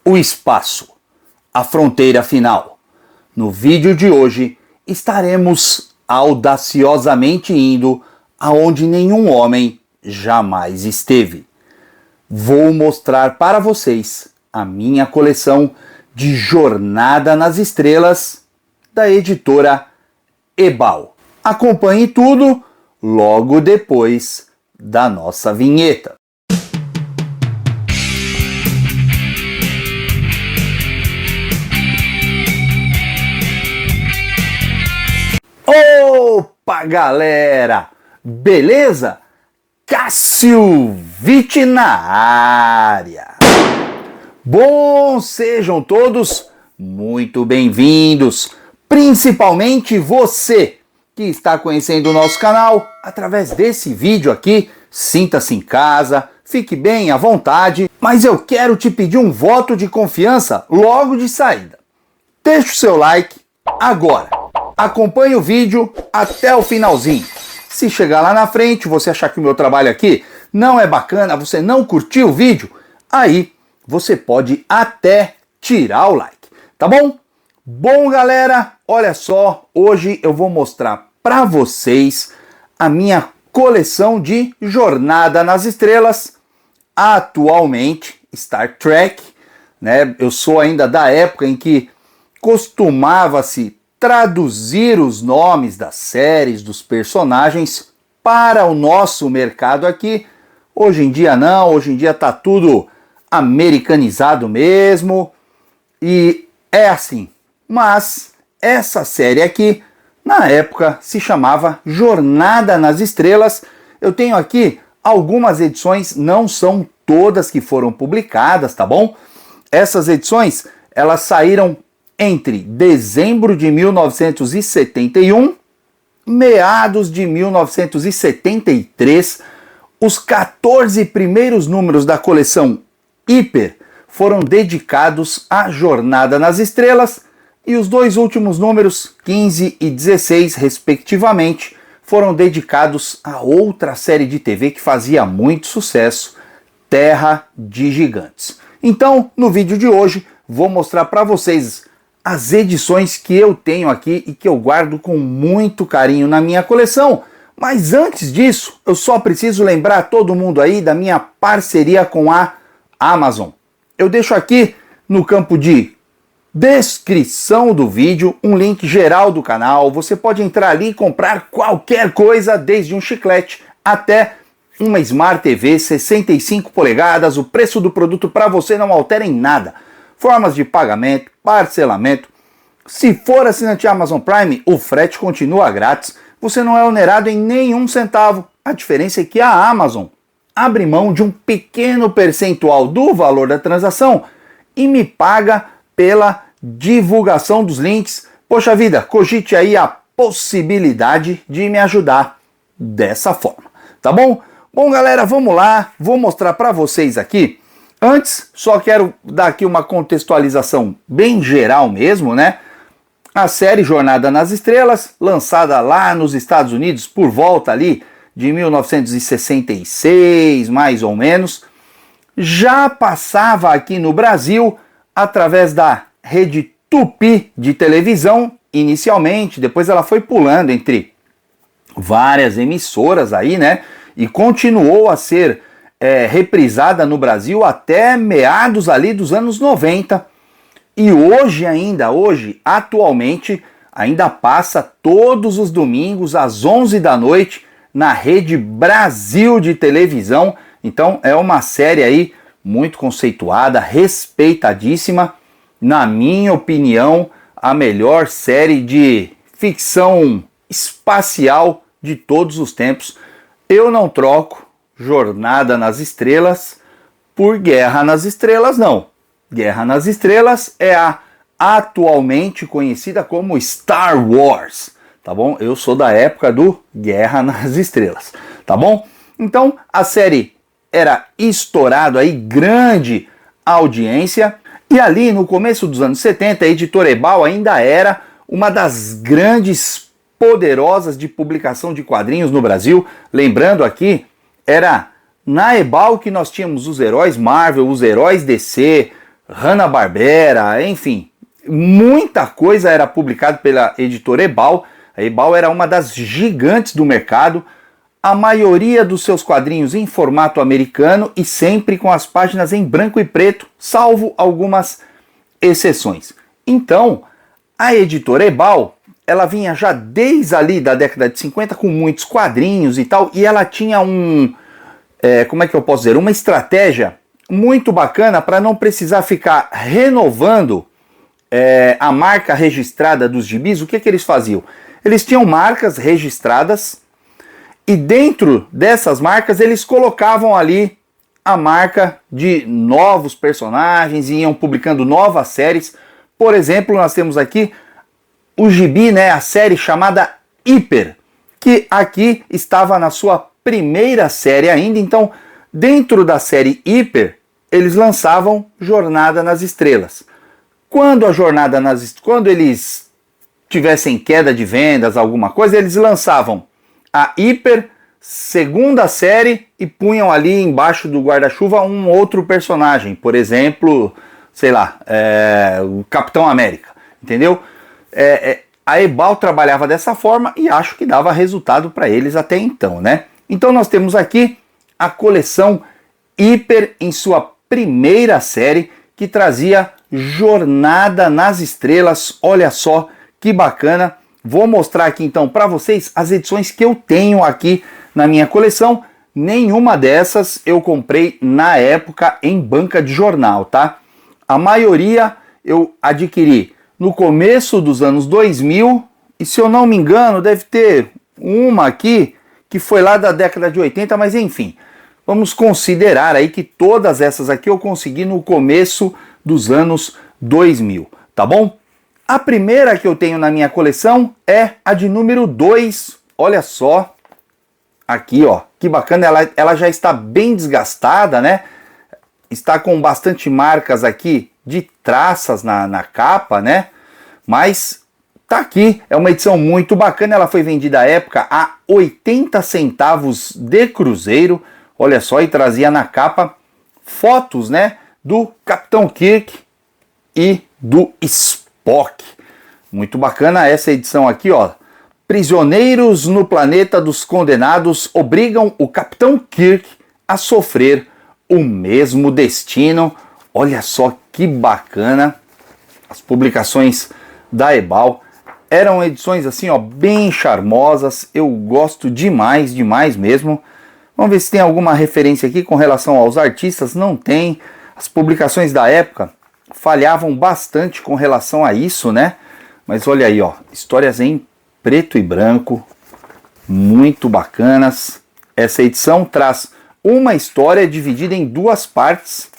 o espaço, a fronteira final. No vídeo de hoje estaremos audaciosamente indo aonde nenhum homem jamais esteve. Vou mostrar para vocês a minha coleção de Jornada nas Estrelas da editora Ebal. Acompanhe tudo logo depois da nossa vinheta. Opa, galera! Beleza? Cássio Vitti na área! Bom, sejam todos muito bem-vindos, principalmente você que está conhecendo o nosso canal através desse vídeo aqui. Sinta-se em casa, fique bem à vontade, mas eu quero te pedir um voto de confiança logo de saída. Deixe o seu like agora. Acompanhe o vídeo até o finalzinho. Se chegar lá na frente, você achar que o meu trabalho aqui não é bacana, você não curtiu o vídeo, aí você pode até tirar o like, tá bom? Bom, galera, olha só, hoje eu vou mostrar para vocês a minha coleção de Jornada nas Estrelas, atualmente Star Trek, né? Eu sou ainda da época em que costumava-se traduzir os nomes das séries, dos personagens para o nosso mercado aqui. Hoje em dia não, hoje em dia tá tudo americanizado mesmo e é assim. Mas essa série aqui, na época, se chamava Jornada nas Estrelas. Eu tenho aqui algumas edições, não são todas que foram publicadas, tá bom? Essas edições, elas saíram entre dezembro de 1971, meados de 1973, os 14 primeiros números da coleção Hiper foram dedicados à Jornada nas Estrelas e os dois últimos números, 15 e 16, respectivamente, foram dedicados a outra série de TV que fazia muito sucesso, Terra de Gigantes. Então, no vídeo de hoje, vou mostrar para vocês as edições que eu tenho aqui e que eu guardo com muito carinho na minha coleção. Mas antes disso, eu só preciso lembrar todo mundo aí da minha parceria com a Amazon. Eu deixo aqui no campo de descrição do vídeo um link geral do canal. Você pode entrar ali e comprar qualquer coisa, desde um chiclete até uma Smart TV 65 polegadas. O preço do produto para você não altera em nada. Formas de pagamento, parcelamento. Se for assinante Amazon Prime, o frete continua grátis. Você não é onerado em nenhum centavo. A diferença é que a Amazon abre mão de um pequeno percentual do valor da transação e me paga pela divulgação dos links. Poxa vida, cogite aí a possibilidade de me ajudar dessa forma, tá bom? Bom, galera, vamos lá. Vou mostrar para vocês aqui. Antes, só quero dar aqui uma contextualização bem geral mesmo, né? A série Jornada nas Estrelas, lançada lá nos Estados Unidos por volta ali de 1966, mais ou menos, já passava aqui no Brasil através da rede Tupi de televisão, inicialmente, depois ela foi pulando entre várias emissoras aí, né? E continuou a ser reprisada no Brasil até meados ali dos anos 90. E atualmente, ainda passa todos os domingos às 11 da noite na Rede Brasil de televisão. Então é uma série aí muito conceituada, respeitadíssima. Na minha opinião, a melhor série de ficção espacial de todos os tempos. Eu não troco Jornada nas Estrelas por Guerra nas Estrelas, não. Guerra nas Estrelas é a atualmente conhecida como Star Wars, tá bom? Eu sou da época do Guerra nas Estrelas, tá bom? Então, a série era estourado aí, grande audiência, e ali no começo dos anos 70, a editora Ebal ainda era uma das grandes poderosas de publicação de quadrinhos no Brasil. Lembrando aqui, era na Ebal que nós tínhamos os heróis Marvel, os heróis DC, Hanna-Barbera, enfim, muita coisa era publicada pela editora Ebal. A Ebal era uma das gigantes do mercado, a maioria dos seus quadrinhos em formato americano e sempre com as páginas em branco e preto, salvo algumas exceções. Então, a editora Ebal, ela vinha já desde ali da década de 50 com muitos quadrinhos e tal, e ela tinha como é que eu posso dizer, uma estratégia muito bacana para não precisar ficar renovando a marca registrada dos gibis. O que eles faziam? Eles tinham marcas registradas e dentro dessas marcas eles colocavam ali a marca de novos personagens e iam publicando novas séries. Por exemplo, nós temos aqui o gibi, né, a série chamada Hyper, que aqui estava na sua primeira série ainda. Então, dentro da série Hyper, eles lançavam Jornada nas Estrelas. Quando eles tivessem queda de vendas, alguma coisa, eles lançavam a Hyper, segunda série, e punham ali embaixo do guarda-chuva um outro personagem, por exemplo, sei lá, o Capitão América, entendeu? A Ebal trabalhava dessa forma e acho que dava resultado para eles até então, né? Então nós temos aqui a coleção Hyper em sua primeira série, que trazia Jornada nas Estrelas. Olha só que bacana. Vou mostrar aqui então para vocês as edições que eu tenho aqui na minha coleção. Nenhuma dessas eu comprei na época em banca de jornal, tá? A maioria eu adquiri no começo dos anos 2000, e se eu não me engano deve ter uma aqui que foi lá da década de 80, mas enfim, vamos considerar aí que todas essas aqui eu consegui no começo dos anos 2000, tá bom? A primeira que eu tenho na minha coleção é a de número 2, olha só, aqui ó, que bacana, ela já está bem desgastada, né? Está com bastante marcas aqui de traças na capa, né? Mas tá aqui, é uma edição muito bacana. Ela foi vendida à época a 80 centavos de cruzeiro, olha só, e trazia na capa fotos, né, do Capitão Kirk e do Spock. Muito bacana essa edição aqui, ó. Prisioneiros no planeta dos condenados obrigam o Capitão Kirk a sofrer o mesmo destino. Olha só que bacana. As publicações da Ebal eram edições assim, ó, bem charmosas. Eu gosto demais, demais mesmo. Vamos ver se tem alguma referência aqui com relação aos artistas. Não tem. As publicações da época falhavam bastante com relação a isso, né? Mas olha aí, ó, histórias em preto e branco, muito bacanas. Essa edição traz uma história dividida em duas partes.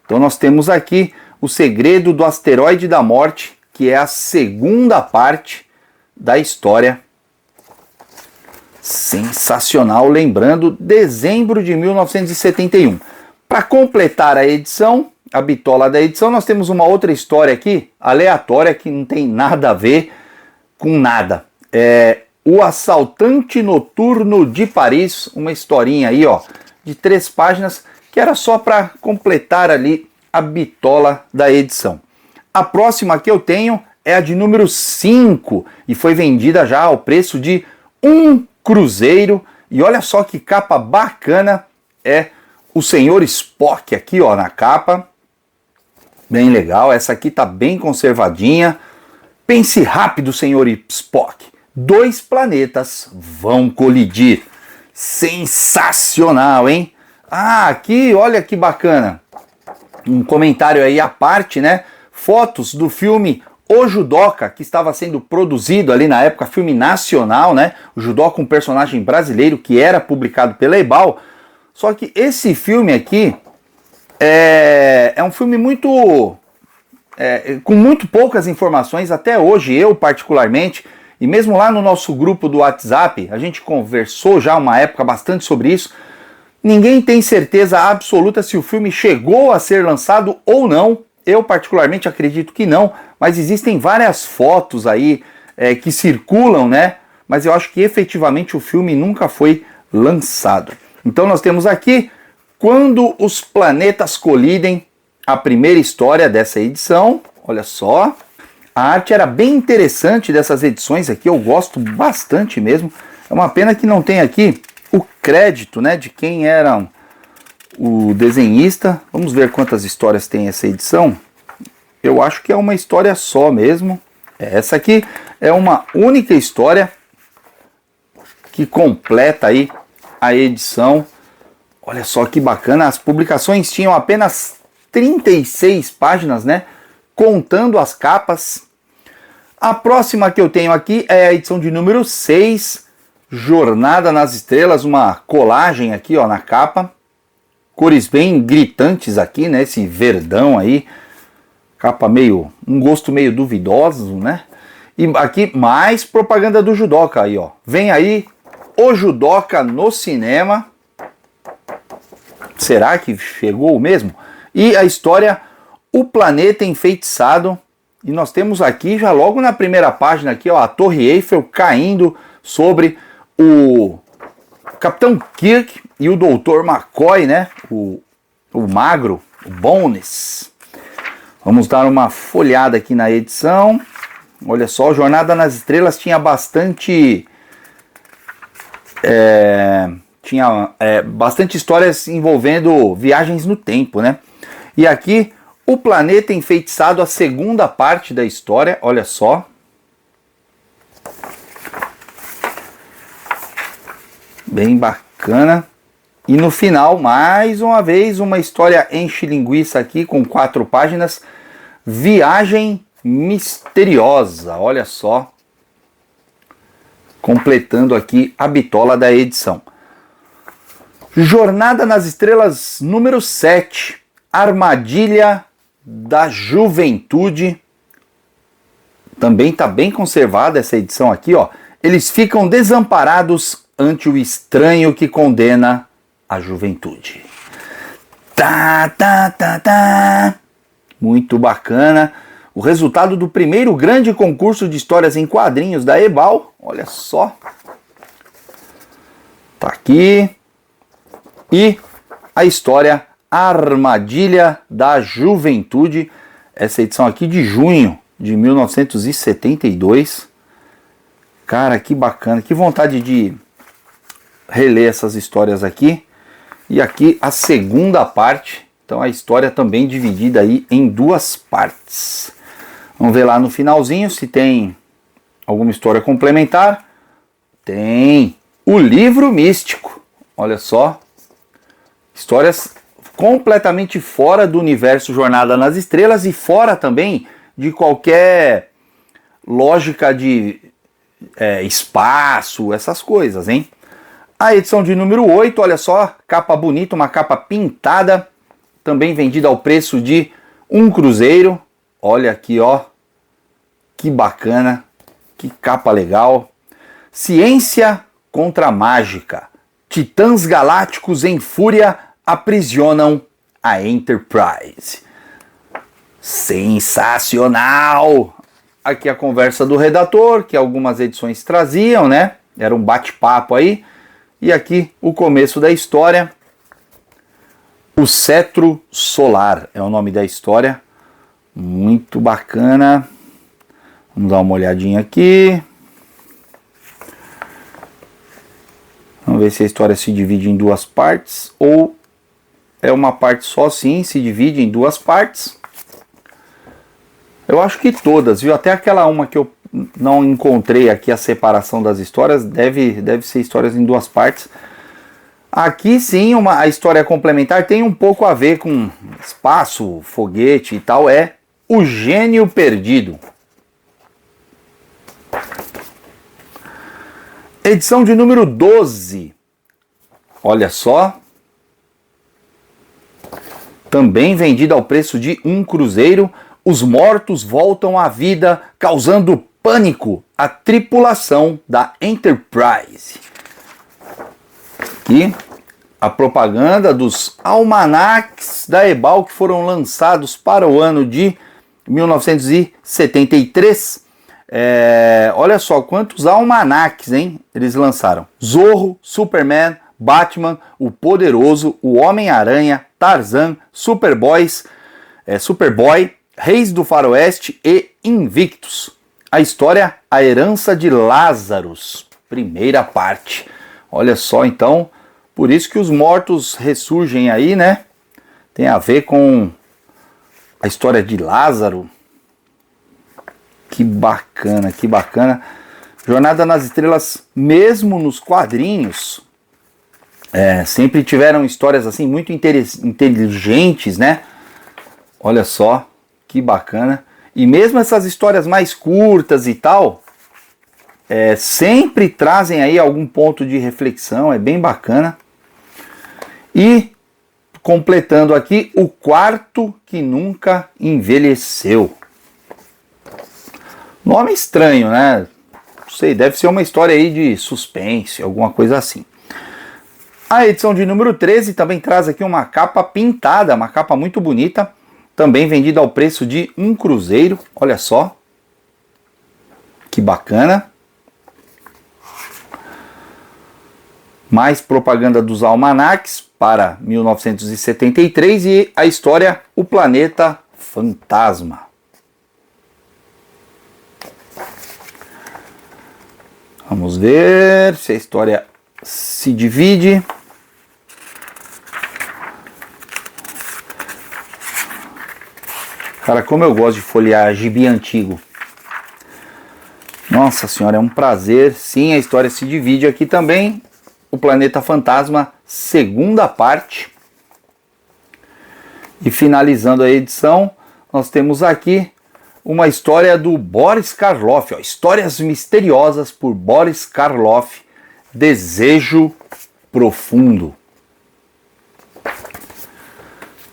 Então nós temos aqui O Segredo do Asteroide da Morte, que é a segunda parte da história. Sensacional, lembrando, dezembro de 1971. Para completar a edição, a bitola da edição, nós temos uma outra história aqui, aleatória, que não tem nada a ver com nada. É O Assaltante Noturno de Paris, uma historinha aí, ó, de 3 páginas, que era só para completar ali a bitola da edição. A próxima que eu tenho é a de número 5 e foi vendida já ao preço de 1 cruzeiro. E olha só que capa bacana, é o Senhor Spock aqui, ó, na capa. Bem legal, essa aqui tá bem conservadinha. Pense rápido, Senhor Spock. 2 planetas vão colidir. Sensacional, hein? Ah, aqui, olha que bacana. Um comentário aí à parte, né? Fotos do filme O Judoca, que estava sendo produzido ali na época, filme nacional, né? O Judoca, um personagem brasileiro que era publicado pela Ebal. Só que esse filme aqui é um filme muito... com muito poucas informações, até hoje, eu particularmente, e mesmo lá no nosso grupo do WhatsApp, a gente conversou já uma época bastante sobre isso. Ninguém tem certeza absoluta se o filme chegou a ser lançado ou não. Eu particularmente acredito que não, mas existem várias fotos aí que circulam, né? Mas eu acho que efetivamente o filme nunca foi lançado. Então nós temos aqui Quando os Planetas Colidem, a primeira história dessa edição. Olha só. A arte era bem interessante dessas edições aqui, eu gosto bastante mesmo. É uma pena que não tem aqui o crédito, né, de quem era o desenhista. Vamos ver quantas histórias tem essa edição. Eu acho que é uma história só mesmo. Essa aqui é uma única história que completa aí a edição. Olha só que bacana, as publicações tinham apenas 36 páginas, né? Contando as capas. A próxima que eu tenho aqui é a edição de número 6, Jornada nas Estrelas, uma colagem aqui, ó, na capa. Cores bem gritantes aqui, né? Esse verdão aí. Capa meio, um gosto meio duvidoso, né? E aqui mais propaganda do Judoca aí, ó. Vem aí o Judoca no cinema. Será que chegou mesmo? E a história O Planeta Enfeitiçado. E nós temos aqui, já logo na primeira página aqui, ó, a Torre Eiffel caindo sobre o Capitão Kirk e o Dr. McCoy, né? O magro, o Bones. Vamos dar uma folhada aqui na edição. Olha só, Jornada nas Estrelas tinha bastante... bastante histórias envolvendo viagens no tempo, né? E aqui, O Planeta Enfeitiçado, a segunda parte da história, olha só. Bem bacana. E no final, mais uma vez, uma história enche linguiça aqui, com 4 páginas. Viagem Misteriosa, olha só. Completando aqui a bitola da edição. Jornada nas Estrelas número 7, Armadilha da Juventude. Também está bem conservada essa edição aqui, ó. Eles ficam desamparados ante o estranho que condena a juventude. Muito bacana. O resultado do primeiro grande concurso de histórias em quadrinhos da Ebal. Olha só. Tá aqui. E a história Armadilha da Juventude. Essa edição aqui de junho de 1972. Cara, que bacana. Que vontade de reler essas histórias aqui. E aqui a segunda parte. Então a história também dividida aí em 2 partes. Vamos ver lá no finalzinho se tem alguma história complementar. Tem o Livro Místico. Olha só. Histórias completamente fora do universo Jornada nas Estrelas e fora também de qualquer lógica de espaço, essas coisas, hein? A edição de número 8, olha só, capa bonita, uma capa pintada, também vendida ao preço de um cruzeiro. Olha aqui, ó, que bacana, que capa legal. Ciência contra a mágica. Titãs galácticos em fúria aprisionam a Enterprise. Sensacional! Aqui a conversa do redator, que algumas edições traziam, né? Era um bate-papo aí. E aqui o começo da história. O Cetro Solar é o nome da história. Muito bacana. Vamos dar uma olhadinha aqui. Vamos ver se a história se divide em 2 partes ou é uma parte só. Sim, se divide em 2 partes. Eu acho que todas, viu? Até aquela uma que eu não encontrei aqui a separação das histórias, deve ser histórias em 2 partes. Aqui sim, a história complementar tem um pouco a ver com espaço, foguete e tal, é O Gênio Perdido. Edição de número 12. Olha só. Também vendida ao preço de um cruzeiro. Os mortos voltam à vida, causando pânico à tripulação da Enterprise. Aqui a propaganda dos almanaques da Ebal que foram lançados para o ano de 1973. Olha só quantos almanaques, hein? Eles lançaram: Zorro, Superman, Batman, o Poderoso, o Homem-Aranha, Tarzan, Superboys, Superboy, Reis do Faroeste e Invictus. A história A Herança de Lazarus, primeira parte. Olha só, então, por isso que os mortos ressurgem aí, né? Tem a ver com a história de Lázaro. Que bacana, que bacana. Jornada nas Estrelas, mesmo nos quadrinhos, sempre tiveram histórias assim muito inteligentes, né? Olha só, que bacana. E mesmo essas histórias mais curtas e tal, sempre trazem aí algum ponto de reflexão, é bem bacana. E completando aqui, O Quarto que Nunca Envelheceu. Nome estranho, né? Não sei, deve ser uma história aí de suspense, alguma coisa assim. A edição de número 13 também traz aqui uma capa pintada, uma capa muito bonita, também vendida ao preço de um cruzeiro, olha só. Que bacana. Mais propaganda dos almanaques para 1973 e a história O Planeta Fantasma. Vamos ver se a história se divide. Cara, como eu gosto de folhear gibi antigo. Nossa senhora, é um prazer. Sim, a história se divide aqui também. O Planeta Fantasma, segunda parte. E finalizando a edição, nós temos aqui uma história do Boris Karloff. Ó, Histórias Misteriosas por Boris Karloff. Desejo Profundo.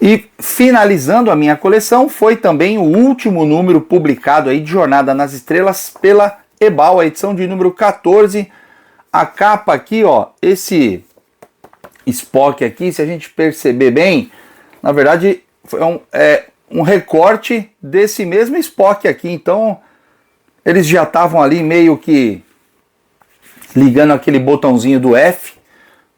E finalizando a minha coleção, foi também o último número publicado aí de Jornada nas Estrelas pela Ebal, a edição de número 14. A capa aqui, ó, esse Spock aqui, se a gente perceber bem, na verdade foi um recorte desse mesmo Spock aqui. Então eles já estavam ali meio que ligando aquele botãozinho do F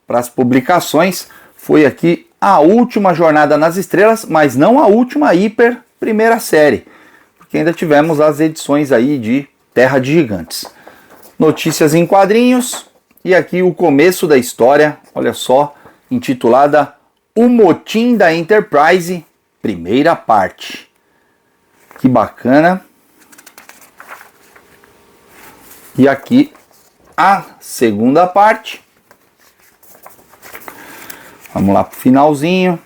para as publicações. Foi aqui a última Jornada nas Estrelas, mas não a última hiper primeira série, porque ainda tivemos as edições aí de Terra de Gigantes. Notícias em quadrinhos e aqui o começo da história, olha só, intitulada O Motim da Enterprise, primeira parte. Que bacana. E aqui a segunda parte. Vamos lá para o finalzinho.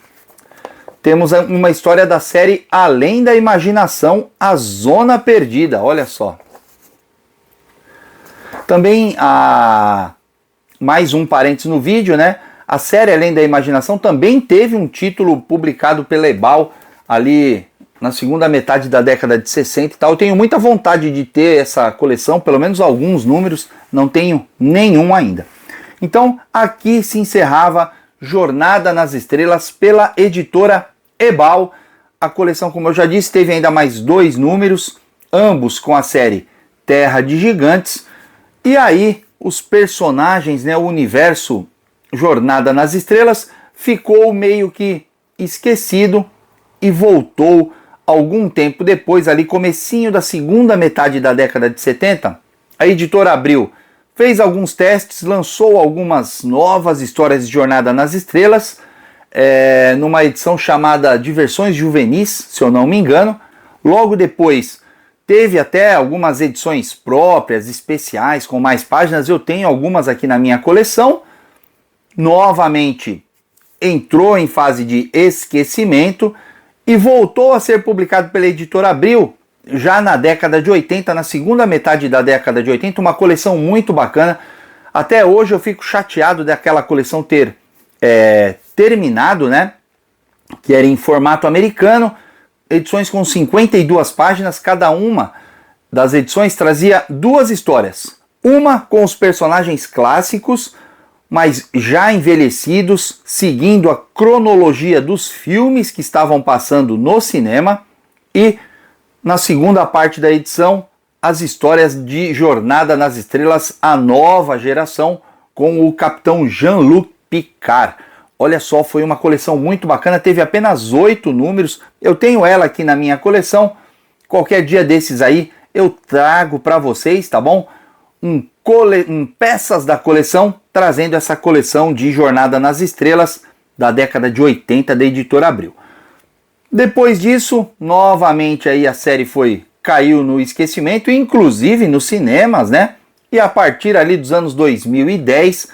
Temos uma história da série Além da Imaginação, A Zona Perdida. Olha só. Também, mais um parênteses no vídeo, né? A série Além da Imaginação também teve um título publicado pela Ebal ali na segunda metade da década de 60 e tal. Eu tenho muita vontade de ter essa coleção, pelo menos alguns números, não tenho nenhum ainda. Então, aqui se encerrava Jornada nas Estrelas pela editora Ebal. A coleção, como eu já disse, teve ainda mais 2 números, ambos com a série Terra de Gigantes. E aí, os personagens, né, o universo Jornada nas Estrelas ficou meio que esquecido e voltou algum tempo depois, ali comecinho da segunda metade da década de 70. A editora Abril fez alguns testes, lançou algumas novas histórias de Jornada nas Estrelas, numa edição chamada Diversões Juvenis, se eu não me engano. Logo depois teve até algumas edições próprias, especiais, com mais páginas. Eu tenho algumas aqui na minha coleção. Novamente entrou em fase de esquecimento e voltou a ser publicado pela editora Abril já na década de 80, na segunda metade da década de 80, uma coleção muito bacana. Até hoje eu fico chateado daquela coleção ter terminado, né? Que era em formato americano, edições com 52 páginas, cada uma das edições trazia 2 histórias. Uma com os personagens clássicos, mas já envelhecidos, seguindo a cronologia dos filmes que estavam passando no cinema, e na segunda parte da edição, as histórias de Jornada nas Estrelas, a nova geração, com o Capitão Jean-Luc Picard. Olha só, foi uma coleção muito bacana, teve apenas 8 números. Eu tenho ela aqui na minha coleção. Qualquer dia desses aí eu trago para vocês, tá bom? Peças da coleção, trazendo essa coleção de Jornada nas Estrelas da década de 80 da Editora Abril. Depois disso, novamente aí a série caiu no esquecimento, inclusive nos cinemas, né? E a partir ali dos anos 2010,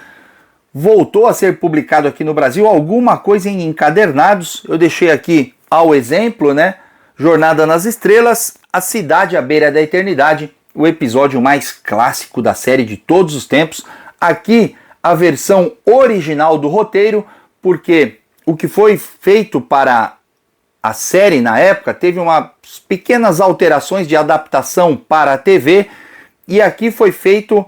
voltou a ser publicado aqui no Brasil alguma coisa em encadernados. Eu deixei aqui ao exemplo, né? Jornada nas Estrelas, A Cidade à Beira da Eternidade, o episódio mais clássico da série de todos os tempos. Aqui a versão original do roteiro, porque o que foi feito para a série na época teve umas pequenas alterações de adaptação para a TV, e aqui foi feito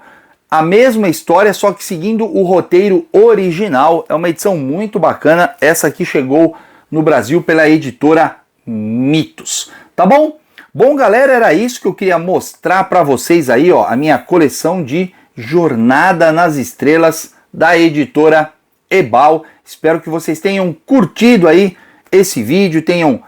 a mesma história, só que seguindo o roteiro original. É uma edição muito bacana. Essa aqui chegou no Brasil pela editora Mitos. Tá bom? Bom, galera, era isso que eu queria mostrar para vocês aí, ó, a minha coleção de Jornada nas Estrelas da editora Ebal. Espero que vocês tenham curtido aí esse vídeo, tenham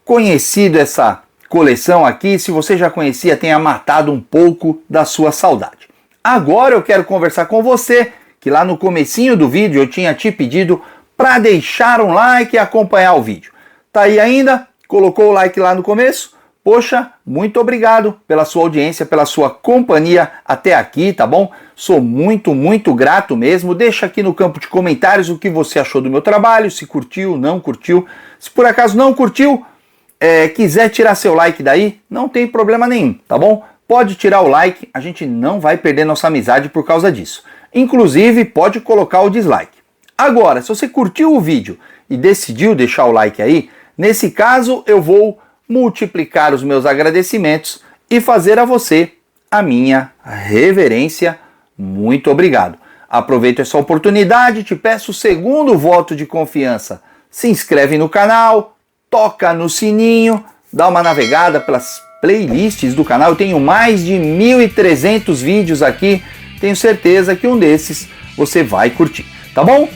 conhecido essa coleção aqui. Se você já conhecia, tenha matado um pouco da sua saudade. Agora eu quero conversar com você, que lá no comecinho do vídeo eu tinha te pedido para deixar um like e acompanhar o vídeo. Tá aí ainda? Colocou o like lá no começo? Poxa, muito obrigado pela sua audiência, pela sua companhia até aqui, tá bom? Sou muito, muito grato mesmo. Deixa aqui no campo de comentários o que você achou do meu trabalho, se curtiu, não curtiu. Se por acaso não curtiu, quiser tirar seu like daí, não tem problema nenhum, tá bom? Pode tirar o like, a gente não vai perder nossa amizade por causa disso. Inclusive, pode colocar o dislike. Agora, se você curtiu o vídeo e decidiu deixar o like aí, nesse caso eu vou multiplicar os meus agradecimentos e fazer a você a minha reverência. Muito obrigado. Aproveito essa oportunidade, te peço o segundo voto de confiança. Se inscreve no canal, toca no sininho, dá uma navegada pelas playlists do canal. Eu tenho mais de 1.300 vídeos aqui. Tenho certeza que um desses você vai curtir, tá bom?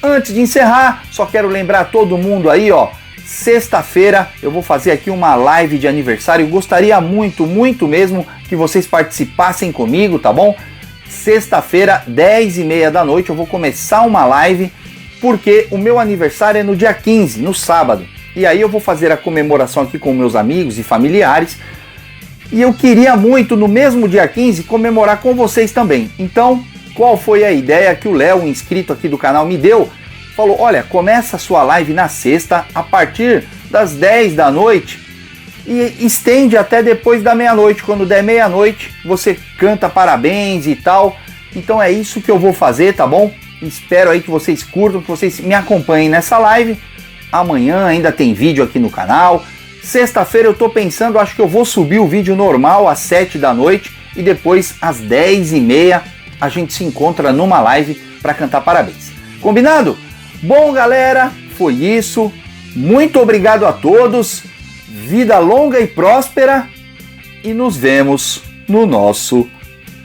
Antes de encerrar, só quero lembrar todo mundo aí, ó, sexta-feira eu vou fazer aqui uma live de aniversário. Gostaria muito, muito mesmo que vocês participassem comigo, tá bom? Sexta-feira, 10h30 da noite, eu vou começar uma live, porque o meu aniversário é no dia 15, no sábado. E aí eu vou fazer a comemoração aqui com meus amigos e familiares. E eu queria muito, no mesmo dia 15, comemorar com vocês também. Então, qual foi a ideia que o Léo, um inscrito aqui do canal, me deu? Falou, olha, começa a sua live na sexta, a partir das 10 da noite, e estende até depois da meia-noite. Quando der meia-noite, você canta parabéns e tal. Então é isso que eu vou fazer, tá bom? Espero aí que vocês curtam, que vocês me acompanhem nessa live. Amanhã ainda tem vídeo aqui no canal. Sexta-feira eu tô pensando, acho que eu vou subir o vídeo normal às 7 da noite, e depois às 10h30 a gente se encontra numa live para cantar parabéns. Combinado? Bom, galera, foi isso. Muito obrigado a todos. Vida longa e próspera. E nos vemos no nosso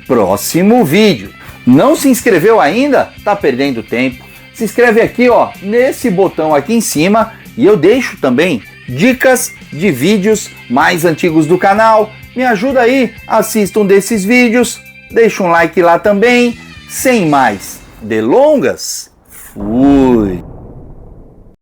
próximo vídeo. Não se inscreveu ainda? Tá perdendo tempo. Se inscreve aqui, ó, nesse botão aqui em cima. E eu deixo também dicas de vídeos mais antigos do canal. Me ajuda aí, assista um desses vídeos. Deixa um like lá também. Sem mais delongas, fui!